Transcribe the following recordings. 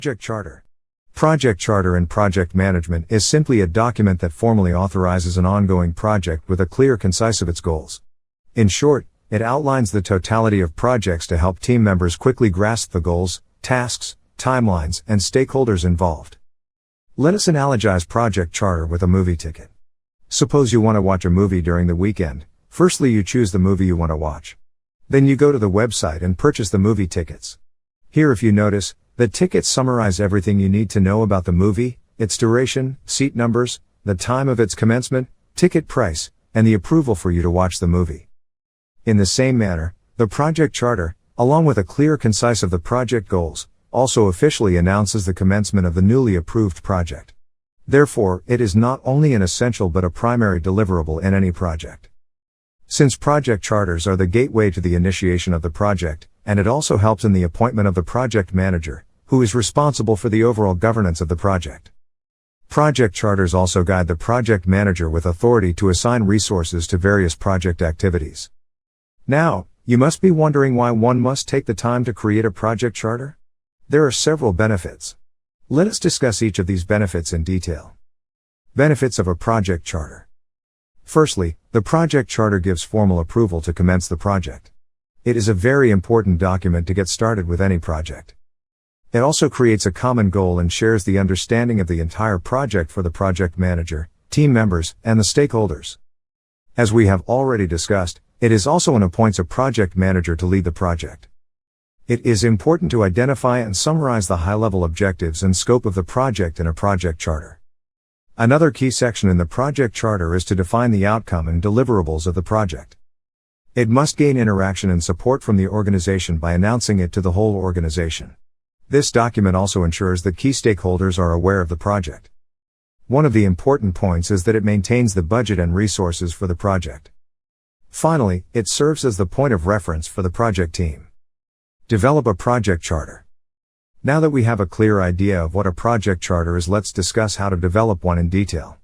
Project Charter. Project Charter in project management is simply a document that formally authorizes an ongoing project with a clear, concise of its goals. In short, it outlines the totality of projects to help team members quickly grasp the goals, tasks, timelines, and stakeholders involved. Let us analogize Project Charter with a movie ticket. Suppose you want to watch a movie during the weekend. Firstly, you choose the movie you want to watch. Then you go to the website and purchase the movie tickets. Here, if you notice, the tickets summarize everything you need to know about the movie, its duration, seat numbers, the time of its commencement, ticket price, and the approval for you to watch the movie. In the same manner, the Project Charter, along with a clear, concise of the project goals, also officially announces the commencement of the newly approved project. Therefore, it is not only an essential but a primary deliverable in any project. Since project charters are the gateway to the initiation of the project, and it also helps in the appointment of the project manager, who is responsible for the overall governance of the project. Project charters also guide the project manager with authority to assign resources to various project activities. Now, you must be wondering why one must take the time to create a project charter? There are several benefits. Let us discuss each of these benefits in detail. Benefits of a project charter. Firstly, the project charter gives formal approval to commence the project. It is a very important document to get started with any project. It also creates a common goal and shares the understanding of the entire project for the project manager, team members, and the stakeholders. As we have already discussed, it is also appoints a project manager to lead the project. It is important to identify and summarize the high-level objectives and scope of the project in a project charter. Another key section in the project charter is to define the outcome and deliverables of the project. It must gain interaction and support from the organization by announcing it to the whole organization. This document also ensures that key stakeholders are aware of the project. One of the important points is that it maintains the budget and resources for the project. Finally, it serves as the point of reference for the project team. Develop a project charter. Now that we have a clear idea of what a project charter is, let's discuss how to develop one in detail.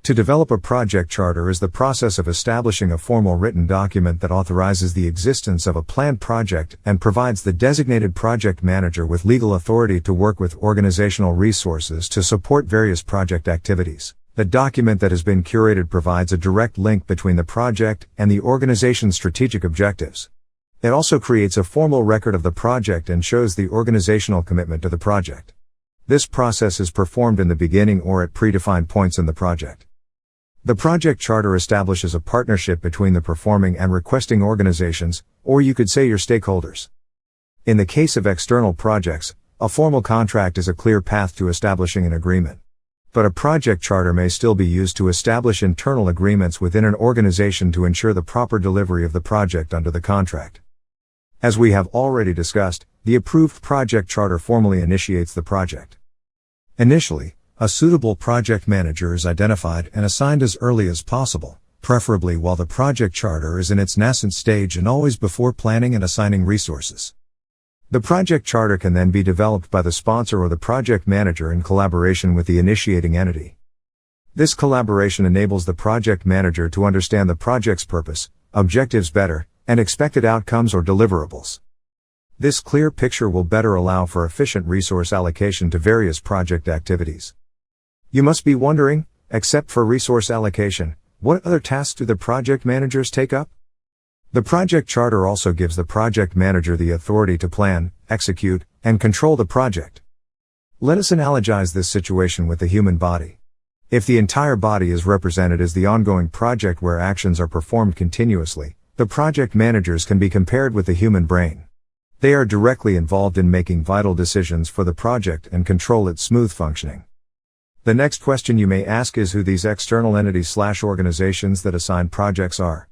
To develop a project charter is the process of establishing a formal written document that authorizes the existence of a planned project and provides the designated project manager with legal authority to work with organizational resources to support various project activities. The document that has been curated provides a direct link between the project and the organization's strategic objectives. It also creates a formal record of the project and shows the organizational commitment to the project. This process is performed in the beginning or at predefined points in the project. The project charter establishes a partnership between the performing and requesting organizations, or you could say your stakeholders. In the case of external projects, a formal contract is a clear path to establishing an agreement. But a project charter may still be used to establish internal agreements within an organization to ensure the proper delivery of the project under the contract. As we have already discussed, the approved project charter formally initiates the project. Initially, a suitable project manager is identified and assigned as early as possible, preferably while the project charter is in its nascent stage and always before planning and assigning resources. The project charter can then be developed by the sponsor or the project manager in collaboration with the initiating entity. This collaboration enables the project manager to understand the project's purpose, objectives better, and expected outcomes or deliverables. This clear picture will better allow for efficient resource allocation to various project activities. You must be wondering, except for resource allocation, what other tasks do the project managers take up? The project charter also gives the project manager the authority to plan, execute, and control the project. Let us analogize this situation with the human body. If the entire body is represented as the ongoing project where actions are performed continuously, the project managers can be compared with the human brain. They are directly involved in making vital decisions for the project and control its smooth functioning. The next question you may ask is who these external entities/organizations that assign projects are.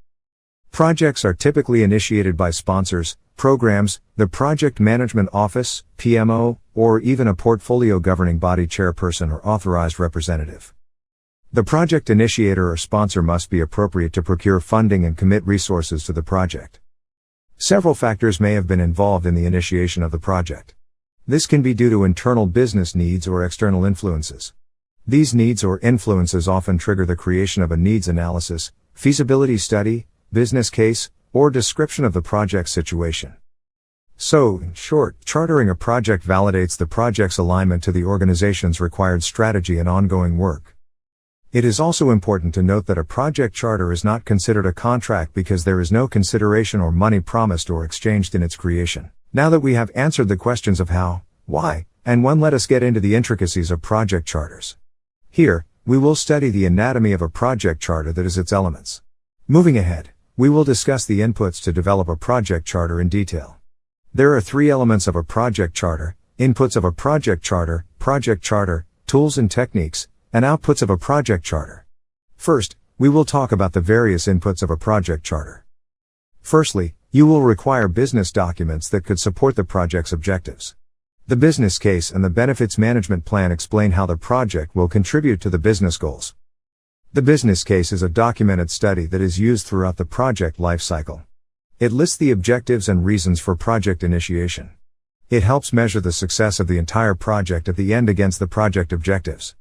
Projects are typically initiated by sponsors, programs, the Project Management Office, PMO, or even a portfolio governing body chairperson or authorized representative. The project initiator or sponsor must be appropriate to procure funding and commit resources to the project. Several factors may have been involved in the initiation of the project. This can be due to internal business needs or external influences. These needs or influences often trigger the creation of a needs analysis, feasibility study, business case, or description of the project situation. So, in short, chartering a project validates the project's alignment to the organization's required strategy and ongoing work. It is also important to note that a project charter is not considered a contract because there is no consideration or money promised or exchanged in its creation. Now that we have answered the questions of how, why, and when, let us get into the intricacies of project charters. Here, we will study the anatomy of a project charter, that is, its elements. Moving ahead, we will discuss the inputs to develop a project charter in detail. There are 3 elements of a project charter: inputs of a project charter, tools and techniques, and outputs of a project charter. First, we will talk about the various inputs of a project charter. Firstly, you will require business documents that could support the project's objectives. The business case and the benefits management plan explain how the project will contribute to the business goals. The business case is a documented study that is used throughout the project life cycle. It lists the objectives and reasons for project initiation. It helps measure the success of the entire project at the end against the project objectives.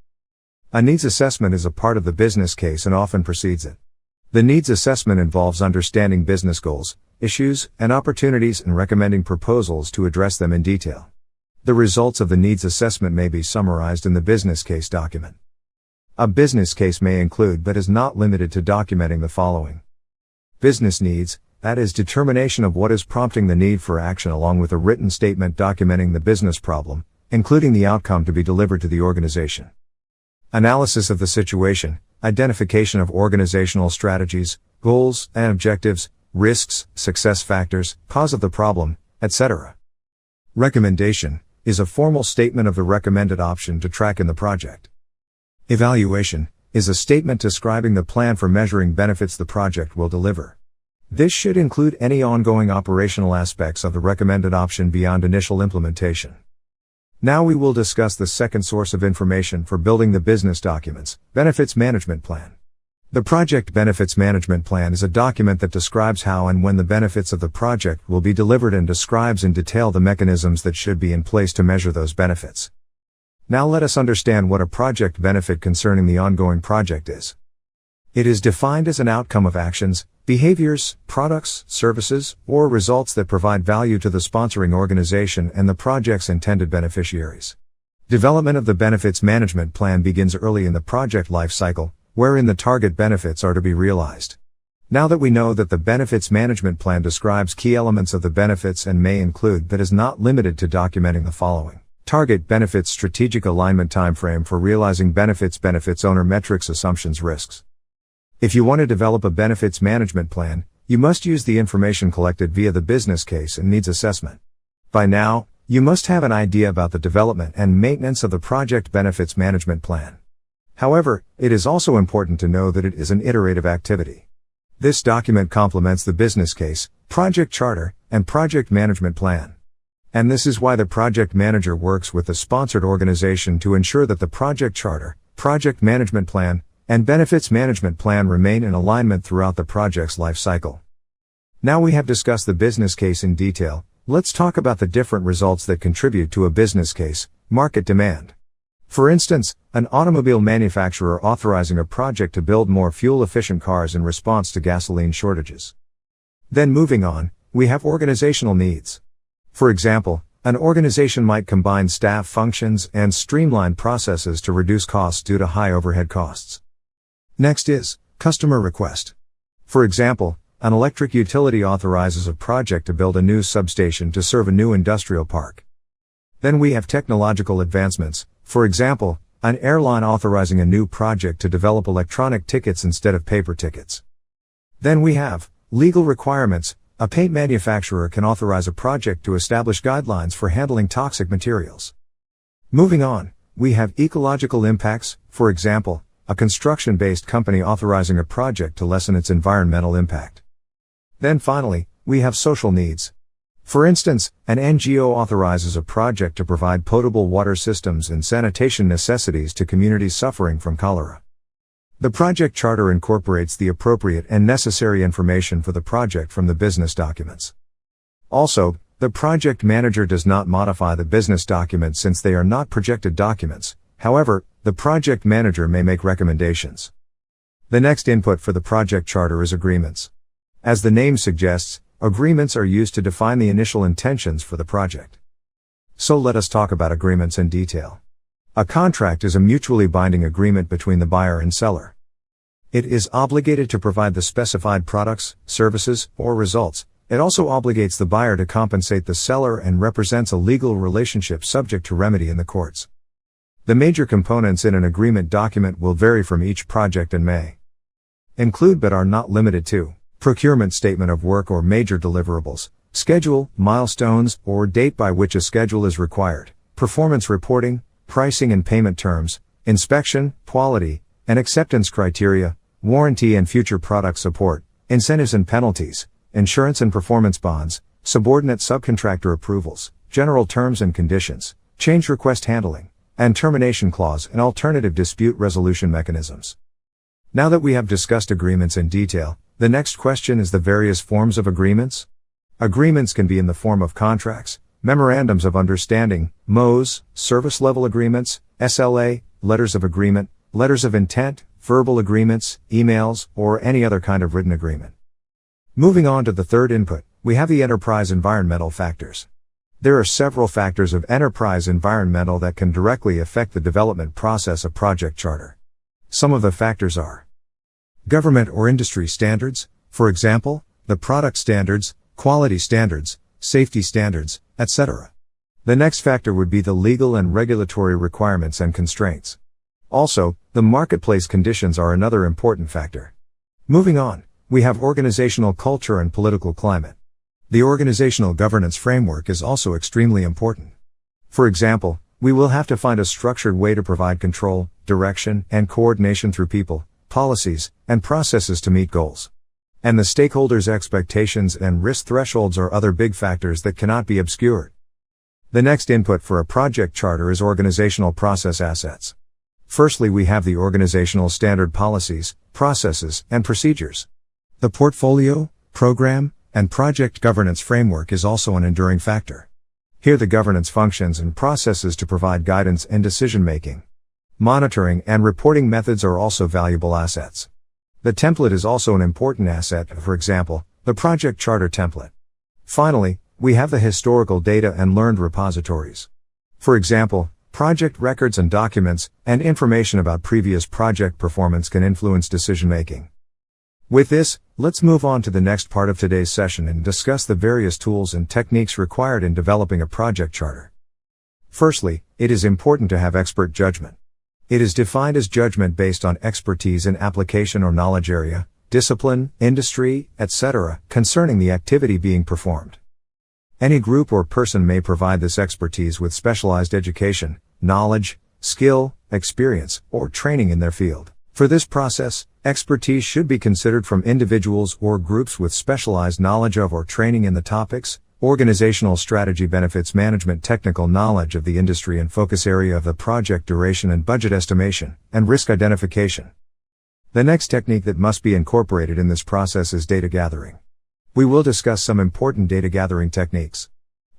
A needs assessment is a part of the business case and often precedes it. The needs assessment involves understanding business goals, issues, and opportunities and recommending proposals to address them in detail. The results of the needs assessment may be summarized in the business case document. A business case may include but is not limited to documenting the following: business needs, that is, determination of what is prompting the need for action, along with a written statement documenting the business problem, including the outcome to be delivered to the organization. Analysis of the situation, identification of organizational strategies, goals and objectives, risks, success factors, cause of the problem, etc. Recommendation is a formal statement of the recommended option to track in the project. Evaluation is a statement describing the plan for measuring benefits the project will deliver. This should include any ongoing operational aspects of the recommended option beyond initial implementation. Now we will discuss the second source of information for building the business documents: benefits management plan. The project benefits management plan is a document that describes how and when the benefits of the project will be delivered and describes in detail the mechanisms that should be in place to measure those benefits. Now let us understand what a project benefit concerning the ongoing project is. It is defined as an outcome of actions, behaviors, products, services, or results that provide value to the sponsoring organization and the project's intended beneficiaries. Development of the benefits management plan begins early in the project life cycle, wherein the target benefits are to be realized. Now that we know that the benefits management plan describes key elements of the benefits and may include but is not limited to documenting the following: target benefits, strategic alignment, timeframe for realizing benefits, benefits owner, metrics, assumptions, risks. If you want to develop a benefits management plan, you must use the information collected via the business case and needs assessment. By now, you must have an idea about the development and maintenance of the project benefits management plan. However, it is also important to know that it is an iterative activity. This document complements the business case, project charter, and project management plan. And this is why the project manager works with the sponsored organization to ensure that the project charter, project management plan, and benefits management plan remain in alignment throughout the project's life cycle. Now we have discussed the business case in detail, let's talk about the different results that contribute to a business case: market demand. For instance, an automobile manufacturer authorizing a project to build more fuel-efficient cars in response to gasoline shortages. Then moving on, we have organizational needs. For example, an organization might combine staff functions and streamline processes to reduce costs due to high overhead costs. Next is customer request. For example, an electric utility authorizes a project to build a new substation to serve a new industrial park. Then we have technological advancements. For example, an airline authorizing a new project to develop electronic tickets instead of paper tickets. Then we have legal requirements. A paint manufacturer can authorize a project to establish guidelines for handling toxic materials. Moving on, we have ecological impacts. For example, a construction-based company authorizing a project to lessen its environmental impact. Then finally, we have social needs. For instance, an NGO authorizes a project to provide potable water systems and sanitation necessities to communities suffering from cholera. The project charter incorporates the appropriate and necessary information for the project from the business documents. Also, the project manager does not modify the business documents since they are not projected documents. However, the project manager may make recommendations. The next input for the project charter is agreements. As the name suggests, agreements are used to define the initial intentions for the project. So let us talk about agreements in detail. A contract is a mutually binding agreement between the buyer and seller. It is obligated to provide the specified products, services, or results. It also obligates the buyer to compensate the seller and represents a legal relationship subject to remedy in the courts. The major components in an agreement document will vary from each project and may include but are not limited to procurement statement of work or major deliverables, schedule, milestones, or date by which a schedule is required, performance reporting, pricing and payment terms, inspection, quality, and acceptance criteria, warranty and future product support, incentives and penalties, insurance and performance bonds, subordinate subcontractor approvals, general terms and conditions, change request handling, and termination clause and alternative dispute resolution mechanisms. Now that we have discussed agreements in detail, the next question is the various forms of agreements. Agreements can be in the form of contracts, memorandums of understanding, MOUs, service level agreements, SLA, letters of agreement, letters of intent, verbal agreements, emails, or any other kind of written agreement. Moving on to the third input, we have the enterprise environmental factors. There are several factors of enterprise environmental that can directly affect the development process of Project Charter. Some of the factors are government or industry standards, for example, the product standards, quality standards, safety standards, etc. The next factor would be the legal and regulatory requirements and constraints. Also, the marketplace conditions are another important factor. Moving on, we have organizational culture and political climate. The organizational governance framework is also extremely important. For example, we will have to find a structured way to provide control, direction, and coordination through people, policies, and processes to meet goals. And the stakeholders' expectations and risk thresholds are other big factors that cannot be obscured. The next input for a project charter is organizational process assets. Firstly, we have the organizational standard policies, processes, and procedures. The portfolio, program, and project governance framework is also an enduring factor. Here the governance functions and processes to provide guidance and decision-making. Monitoring and reporting methods are also valuable assets. The template is also an important asset, for example, the project charter template. Finally, we have the historical data and learned repositories. For example, project records and documents, and information about previous project performance can influence decision-making. With this, let's move on to the next part of today's session and discuss the various tools and techniques required in developing a project charter. Firstly, it is important to have expert judgment. It is defined as judgment based on expertise in application or knowledge area, discipline, industry, etc., concerning the activity being performed. Any group or person may provide this expertise with specialized education, knowledge, skill, experience, or training in their field. For this process, expertise should be considered from individuals or groups with specialized knowledge of or training in the topics, organizational strategy, benefits management, technical knowledge of the industry and focus area of the project, duration and budget estimation, and risk identification. The next technique that must be incorporated in this process is data gathering. We will discuss some important data gathering techniques.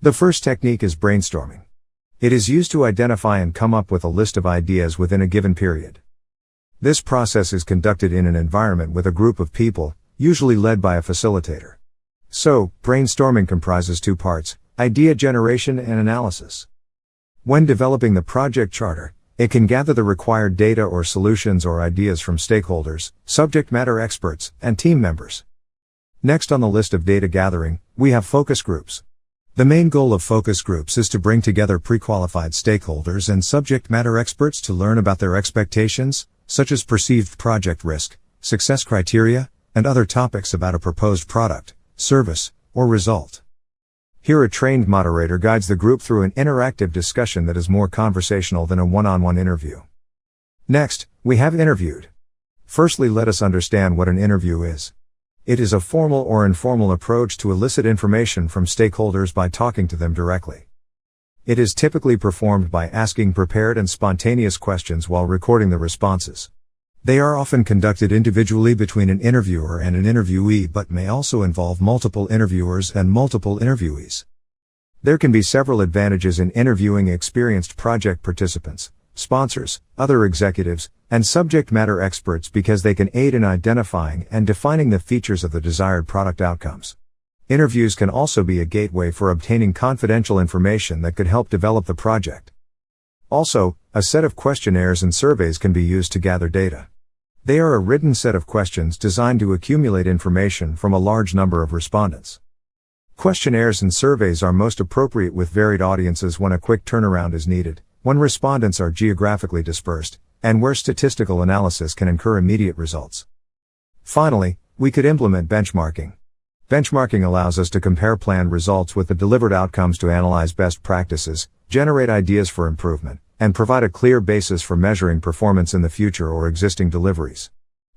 The first technique is brainstorming. It is used to identify and come up with a list of ideas within a given period. This process is conducted in an environment with a group of people, usually led by a facilitator. So, brainstorming comprises two parts: idea generation and analysis. When developing the project charter, it can gather the required data or solutions or ideas from stakeholders, subject matter experts, and team members. Next on the list of data gathering, we have focus groups. The main goal of focus groups is to bring together pre-qualified stakeholders and subject matter experts to learn about their expectations, such as perceived project risk, success criteria, and other topics about a proposed product, service, or result. Here a trained moderator guides the group through an interactive discussion that is more conversational than a one-on-one interview. Next, we have interviewed. Firstly, let us understand what an interview is. It is a formal or informal approach to elicit information from stakeholders by talking to them directly. It is typically performed by asking prepared and spontaneous questions while recording the responses. They are often conducted individually between an interviewer and an interviewee, but may also involve multiple interviewers and multiple interviewees. There can be several advantages in interviewing experienced project participants, sponsors, other executives, and subject matter experts because they can aid in identifying and defining the features of the desired product outcomes. Interviews can also be a gateway for obtaining confidential information that could help develop the project. Also, a set of questionnaires and surveys can be used to gather data. They are a written set of questions designed to accumulate information from a large number of respondents. Questionnaires and surveys are most appropriate with varied audiences when a quick turnaround is needed, when respondents are geographically dispersed, and where statistical analysis can incur immediate results. Finally, we could implement benchmarking. Benchmarking allows us to compare planned results with the delivered outcomes to analyze best practices, generate ideas for improvement, and provide a clear basis for measuring performance in the future or existing deliveries.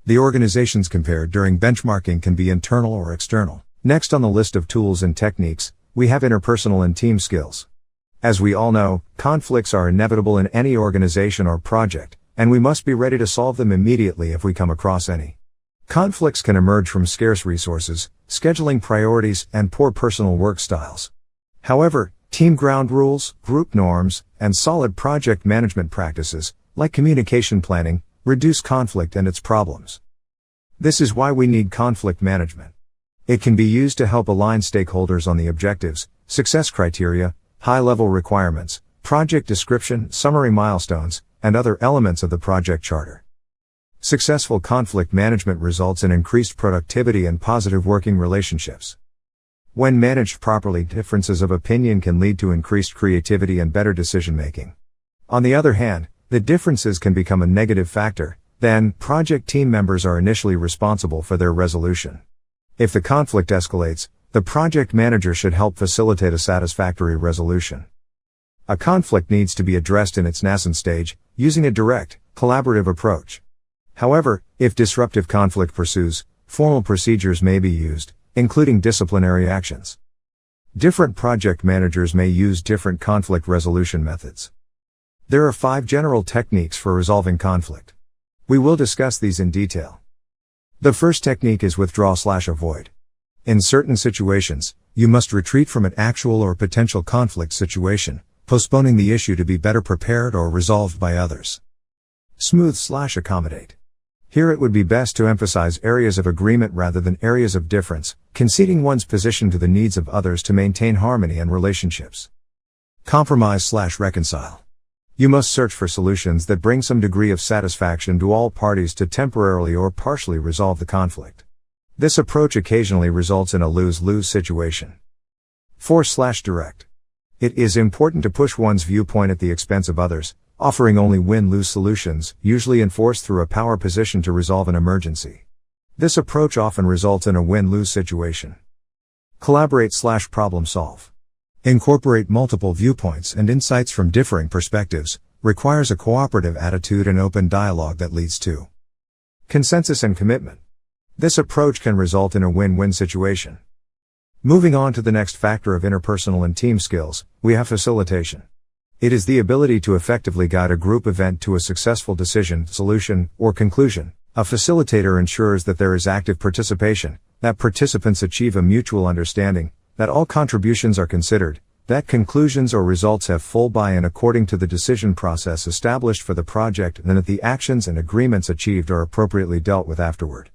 The organizations compared during benchmarking can be internal or external. Next on the list of tools and techniques, we have interpersonal and team skills. As we all know, conflicts are inevitable in any organization or project, and we must be ready to solve them immediately if we come across any. Conflicts can emerge from scarce resources, scheduling priorities, and poor personal work styles. However, team ground rules, group norms, and solid project management practices, like communication planning, reduce conflict and its problems. This is why we need conflict management. It can be used to help align stakeholders on the objectives, success criteria, high-level requirements, project description, summary milestones, and other elements of the project charter. Successful conflict management results in increased productivity and positive working relationships. When managed properly, differences of opinion can lead to increased creativity and better decision-making. On the other hand, the differences can become a negative factor, then project team members are initially responsible for their resolution. If the conflict escalates, the project manager should help facilitate a satisfactory resolution. A conflict needs to be addressed in its nascent stage, using a direct, collaborative approach. However, if disruptive conflict pursues, formal procedures may be used, including disciplinary actions. Different project managers may use different conflict resolution methods. There are 5 general techniques for resolving conflict. We will discuss these in detail. The first technique is withdraw/avoid. In certain situations, you must retreat from an actual or potential conflict situation, postponing the issue to be better prepared or resolved by others. Smooth/accommodate. Here it would be best to emphasize areas of agreement rather than areas of difference, conceding one's position to the needs of others to maintain harmony and relationships. Compromise/reconcile. You must search for solutions that bring some degree of satisfaction to all parties to temporarily or partially resolve the conflict. This approach occasionally results in a lose-lose situation. Force/direct. It is important to push one's viewpoint at the expense of others, offering only win-lose solutions, usually enforced through a power position to resolve an emergency. This approach often results in a win-lose situation. Collaborate/problem solve. Incorporate multiple viewpoints and insights from differing perspectives, requires a cooperative attitude and open dialogue that leads to consensus and commitment. This approach can result in a win-win situation. Moving on to the next factor of interpersonal and team skills, we have facilitation. It is the ability to effectively guide a group event to a successful decision, solution, or conclusion. A facilitator ensures that there is active participation, that participants achieve a mutual understanding, that all contributions are considered, that conclusions or results have full buy-in according to the decision process established for the project, and that the actions and agreements achieved are appropriately dealt with afterward.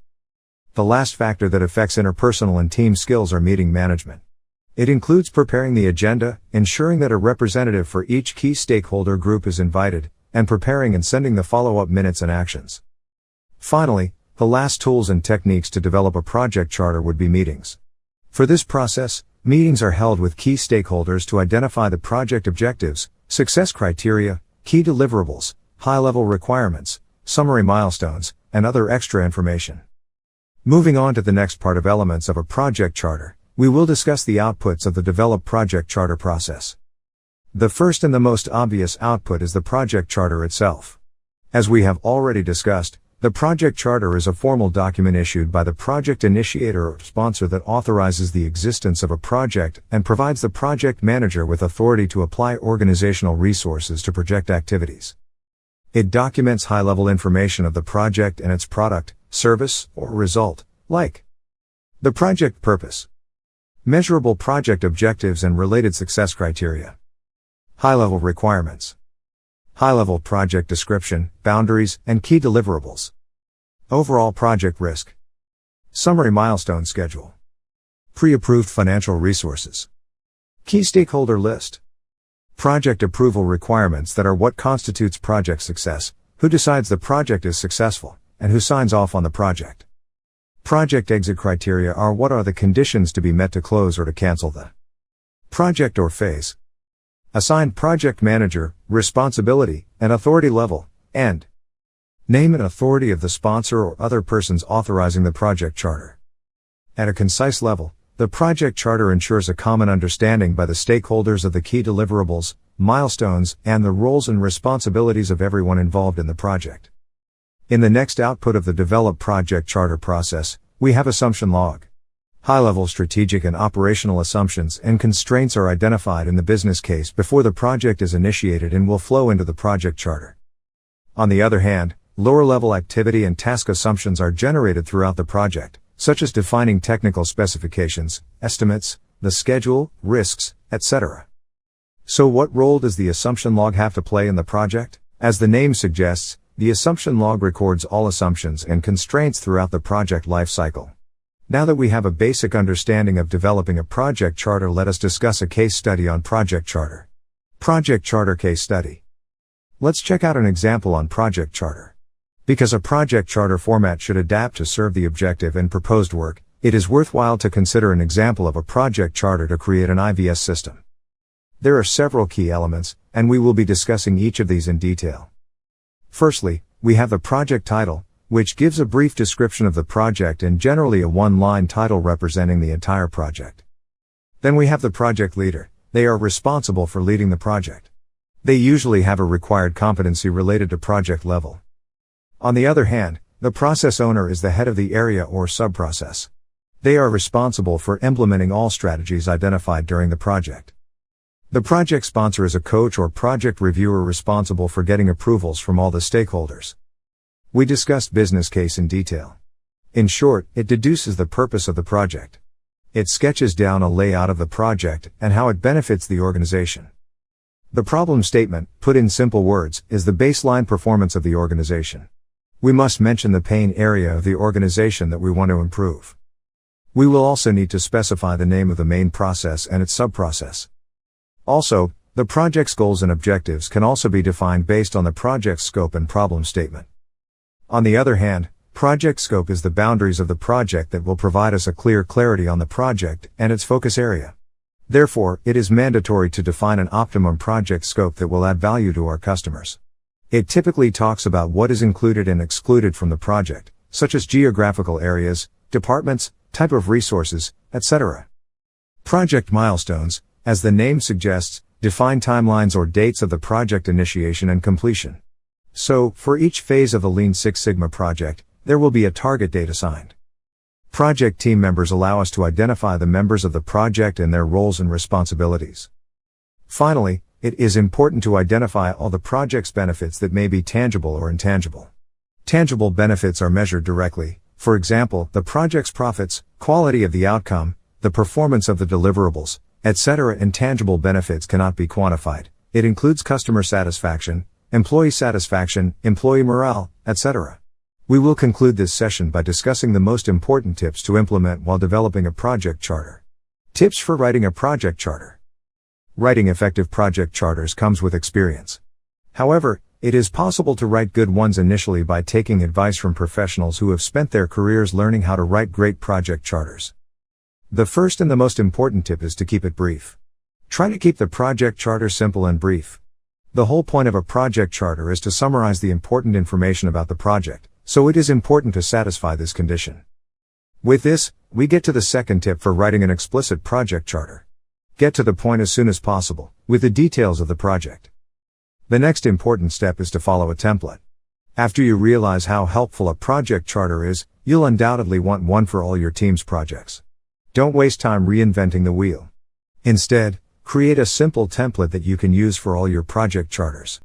The last factor that affects interpersonal and team skills are meeting management. It includes preparing the agenda, ensuring that a representative for each key stakeholder group is invited, and preparing and sending the follow-up minutes and actions. Finally, the last tools and techniques to develop a project charter would be meetings. For this process, meetings are held with key stakeholders to identify the project objectives, success criteria, key deliverables, high-level requirements, summary milestones, and other extra information. Moving on to the next part of elements of a project charter, we will discuss the outputs of the developed project charter process. The first and the most obvious output is the project charter itself. As we have already discussed, the project charter is a formal document issued by the project initiator or sponsor that authorizes the existence of a project and provides the project manager with authority to apply organizational resources to project activities. It documents high-level information of the project and its product, service, or result, like the project purpose, measurable project objectives and related success criteria, high-level requirements, high-level project description, boundaries, and key deliverables, overall project risk, summary milestone schedule, Pre-approved financial resources. Key stakeholder list. Project approval requirements that are what constitutes project success, who decides the project is successful, and who signs off on the project. Project exit criteria are what are the conditions to be met to close or to cancel the project or phase. Assigned project manager, responsibility, and authority level, and name and authority of the sponsor or other persons authorizing the project charter. At a concise level, the project charter ensures a common understanding by the stakeholders of the key deliverables, milestones, and the roles and responsibilities of everyone involved in the project. In the next output of the developed project charter process, we have assumption log. High-level strategic and operational assumptions and constraints are identified in the business case before the project is initiated and will flow into the project charter. On the other hand, lower-level activity and task assumptions are generated throughout the project, such as defining technical specifications, estimates, the schedule, risks, etc. So what role does the assumption log have to play in the project? As the name suggests, the assumption log records all assumptions and constraints throughout the project life cycle. Now that we have a basic understanding of developing a project charter, let us discuss a case study on project charter. Project charter case study. Let's check out an example on project charter. Because a project charter format should adapt to serve the objective and proposed work, it is worthwhile to consider an example of a project charter to create an IVS system. There are several key elements, and we will be discussing each of these in detail. Firstly, we have the project title, which gives a brief description of the project and generally a one-line title representing the entire project. Then we have the project leader. They are responsible for leading the project. They usually have a required competency related to project level. On the other hand, the process owner is the head of the area or sub-process. They are responsible for implementing all strategies identified during the project. The project sponsor is a coach or project reviewer responsible for getting approvals from all the stakeholders. We discussed business case in detail. In short, it deduces the purpose of the project. It sketches down a layout of the project and how it benefits the organization. The problem statement, put in simple words, is the baseline performance of the organization. We must mention the pain area of the organization that we want to improve. We will also need to specify the name of the main process and its sub-process. Also, the project's goals and objectives can also be defined based on the project's scope and problem statement. On the other hand, project scope is the boundaries of the project that will provide us a clear clarity on the project and its focus area. Therefore, it is mandatory to define an optimum project scope that will add value to our customers. It typically talks about what is included and excluded from the project, such as geographical areas, departments, type of resources, etc. Project milestones, as the name suggests, define timelines or dates of the project initiation and completion. So, for each phase of the Lean Six Sigma project, there will be a target date assigned. Project team members allow us to identify the members of the project and their roles and responsibilities. Finally, it is important to identify all the project's benefits that may be tangible or intangible. Tangible benefits are measured directly, for example, the project's profits, quality of the outcome, the performance of the deliverables, etc. Intangible benefits cannot be quantified. It includes customer satisfaction, employee morale, etc. We will conclude this session by discussing the most important tips to implement while developing a project charter. Tips for writing a project charter. Writing effective project charters comes with experience. However, it is possible to write good ones initially by taking advice from professionals who have spent their careers learning how to write great project charters. The first and the most important tip is to keep it brief. Try to keep the project charter simple and brief. The whole point of a project charter is to summarize the important information about the project, so it is important to satisfy this condition. With this, we get to the second tip for writing an explicit project charter. Get to the point as soon as possible, with the details of the project. The next important step is to follow a template. After you realize how helpful a project charter is, you'll undoubtedly want one for all your team's projects. Don't waste time reinventing the wheel. Instead, create a simple template that you can use for all your project charters.